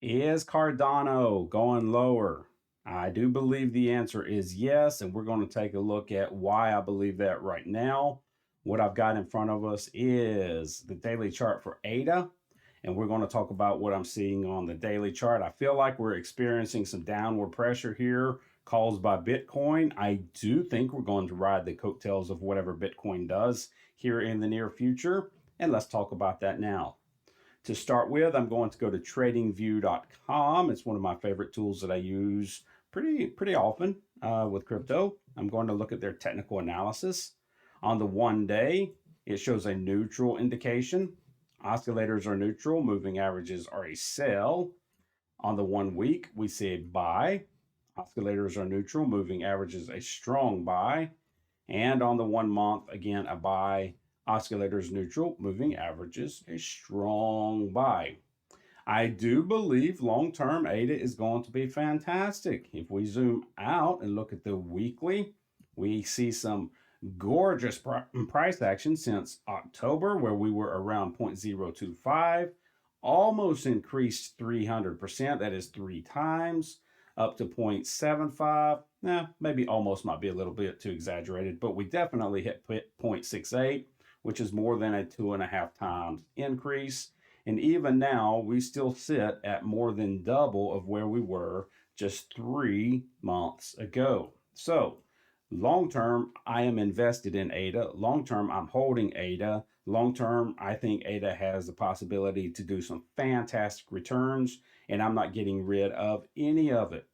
Is Cardano going lower? I do believe the answer is yes, and we're going to take a look at why I believe that right now. What I've got in front of us is the daily chart for ADA, and we're going to talk about what I'm seeing on the daily chart. I feel like we're experiencing some downward pressure here caused by Bitcoin. I do think we're going to ride the coattails of whatever Bitcoin does here in the near future, and let's talk about that now. To start with, I'm going to go to tradingview.com. It's one of my favorite tools that I use pretty often with crypto. I'm going to look at their technical analysis. On the 1 day, it shows a neutral indication. Oscillators are neutral, moving averages are a sell. On the 1 week, we see a buy. Oscillators are neutral, moving averages a strong buy. And on the 1 month, again, a buy. Oscillators neutral, moving averages a strong buy. I do believe long term ADA is going to be fantastic. If we zoom out and look at the weekly, we see some gorgeous price action since October, where we were around 0.025, almost increased 300%. That is 3 times up to 0.75. Maybe almost might be a little bit too exaggerated, but we definitely hit 0.68, which is more than a 2.5 times increase. And even now, we still sit at more than double of where we were just 3 months ago. So, long term, I am invested in ADA. Long term, I'm holding ADA. Long term, I think ADA has the possibility to do some fantastic returns, and I'm not getting rid of any of it.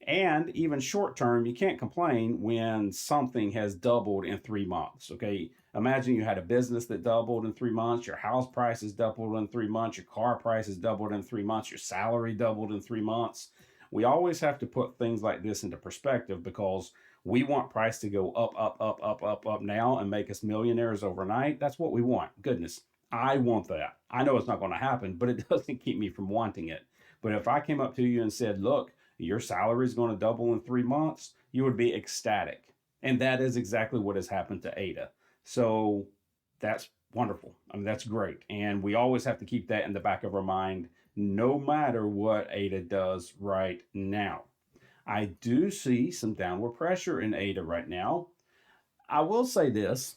And even short term, you can't complain when something has doubled in 3 months. Okay. Imagine you had a business that doubled in 3 months, your house prices doubled in 3 months, your car prices doubled in 3 months, your salary doubled in 3 months. We always have to put things like this into perspective because we want price to go up, up, up, up, up, up now and make us millionaires overnight. That's what we want. Goodness, I want that. I know it's not going to happen, but it doesn't keep me from wanting it. But if I came up to you and said, look, your salary is going to double in 3 months, you would be ecstatic. And that is exactly what has happened to ADA. So that's wonderful. I mean, that's great. And we always have to keep that in the back of our mind, no matter what ADA does right now. I do see some downward pressure in ADA right now. I will say this,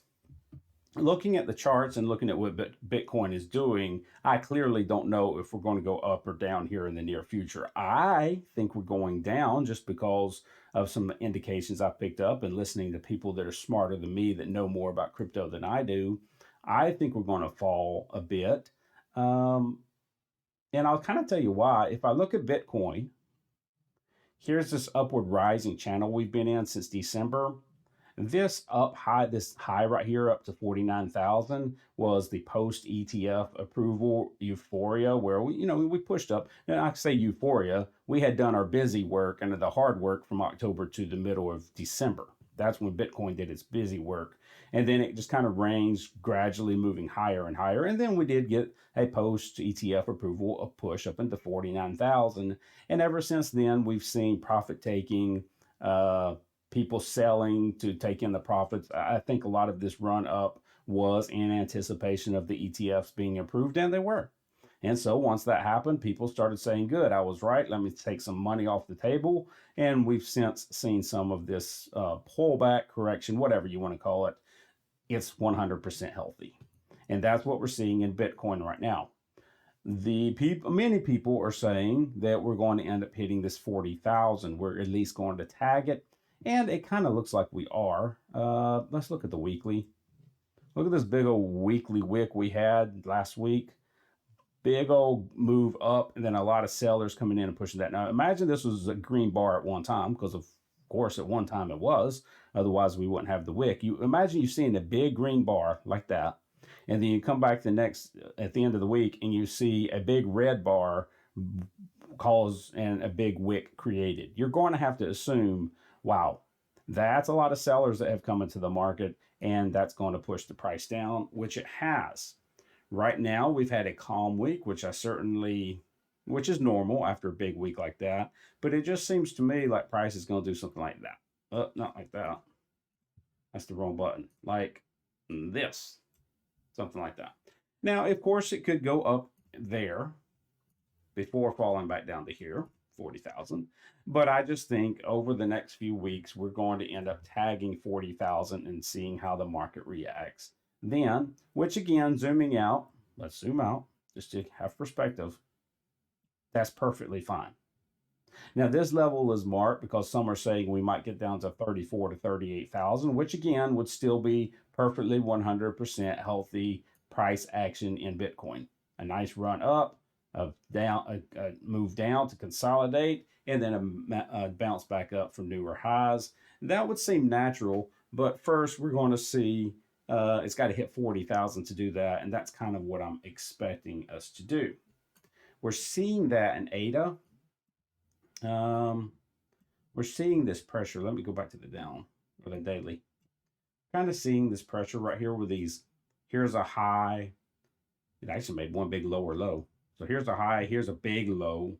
looking at the charts and looking at what Bitcoin is doing, I clearly don't know if we're going to go up or down here in the near future. I think we're going down just because of some indications I picked up and listening to people that are smarter than me that know more about crypto than I do. I think we're going to fall a bit. Um, and I'll kind of tell you why. If I look at Bitcoin, here's this upward rising channel we've been in since December. This high right here up to 49,000 was the post ETF approval euphoria where we pushed up. And I say euphoria, we had done our busy work and the hard work from October to the middle of December. That's when Bitcoin did its busy work. And then it just kind of ranged, gradually moving higher and higher. And then we did get a post ETF approval, a push up into 49,000. And ever since then, we've seen profit taking, people selling to take in the profits. I think a lot of this run up was in anticipation of the ETFs being approved, and they were. And so once that happened, people started saying, good, I was right. Let me take some money off the table. And we've since seen some of this pullback, correction, whatever you want to call it. It's 100% healthy. And that's what we're seeing in Bitcoin right now. Many people are saying that we're going to end up hitting this 40,000. We're at least going to tag it. And it kind of looks like we are. Let's look at the weekly. Look at this big old weekly wick we had last week. Big old move up, and then a lot of sellers coming in and pushing that. Now, imagine this was a green bar at one time, because of course at one time it was. Otherwise, we wouldn't have the wick. You imagine you seeing a big green bar like that, and then you come back at the end of the week, and you see a big red bar cause and a big wick created. You're going to have to assume, wow, that's a lot of sellers that have come into the market, and that's going to push the price down, which it has. Right now, we've had a calm week, which is normal after a big week like that. But it just seems to me like price is going to do something like that. Not like that. That's the wrong button. Like this, something like that. Now, of course, it could go up there. before falling back down to here, 40,000. But I just think over the next few weeks, we're going to end up tagging 40,000 and seeing how the market reacts. Then, which again, zooming out, let's zoom out just to have perspective. That's perfectly fine. Now, this level is marked because some are saying we might get down to 34 to 38,000, which again would still be perfectly 100% healthy price action in Bitcoin. A nice run up, a move down to consolidate, and then a bounce back up from newer highs. That would seem natural, but first we're going to see it's got to hit 40,000 to do that, and that's kind of what I'm expecting us to do. We're seeing that in ADA. We're seeing this pressure. Let me go back to the down or the daily. Kind of seeing this pressure right here with these. Here's a high. It actually made one big lower low. So here's a high. Here's a big low.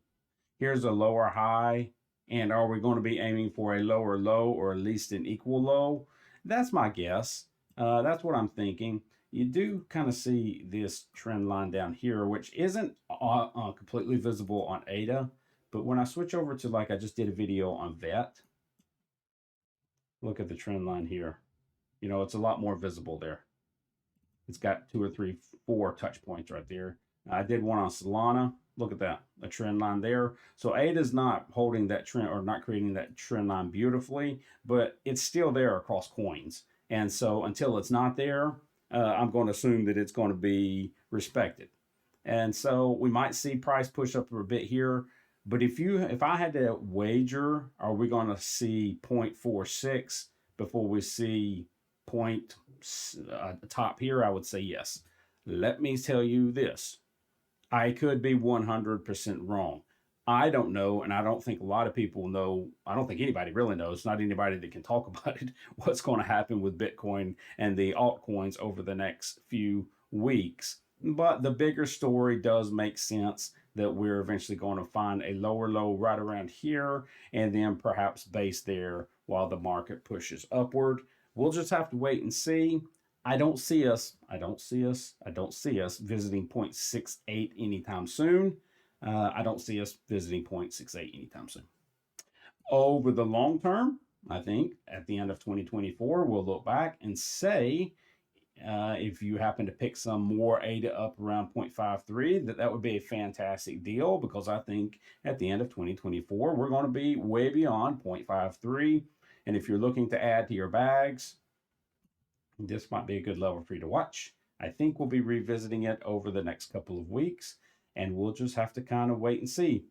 Here's a lower high. And are we going to be aiming for a lower low or at least an equal low? That's my guess. That's what I'm thinking. You do kind of see this trend line down here, which isn't completely visible on ADA. But when I switch over to, like I just did a video on VET, look at the trend line here. You know, it's a lot more visible there. It's got 2 or 3, 4 touch points right there. I did one on Solana. Look at that, a trend line there. So ADA is not holding that trend or not creating that trend line beautifully, but it's still there across coins. And so until it's not there, I'm going to assume that it's going to be respected. And so we might see price push up a bit here. But if I had to wager, are we going to see 0.46 before we see top here? I would say yes. Let me tell you this. I could be 100% wrong. I don't know, and I don't think a lot of people know. I don't think anybody really knows, not anybody that can talk about it, what's going to happen with Bitcoin and the altcoins over the next few weeks. But the bigger story does make sense that we're eventually going to find a lower low right around here and then perhaps base there while the market pushes upward. We'll just have to wait and see. I don't see us visiting 0.68 anytime soon. I don't see us visiting 0.68 anytime soon. Over the long term, I think at the end of 2024, we'll look back and say, if you happen to pick some more ADA up around 0.53, that would be a fantastic deal, because I think at the end of 2024, we're going to be way beyond 0.53. And if you're looking to add to your bags, this might be a good level for you to watch. I think we'll be revisiting it over the next couple of weeks, and we'll just have to kind of wait and see.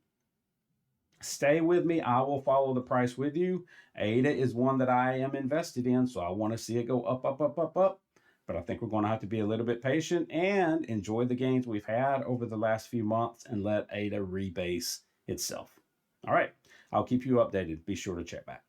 Stay with me. I will follow the price with you. ADA is one that I am invested in, so I want to see it go up, up, up, up, up. But I think we're going to have to be a little bit patient and enjoy the gains we've had over the last few months and let ADA rebase itself. All right. I'll keep you updated. Be sure to check back.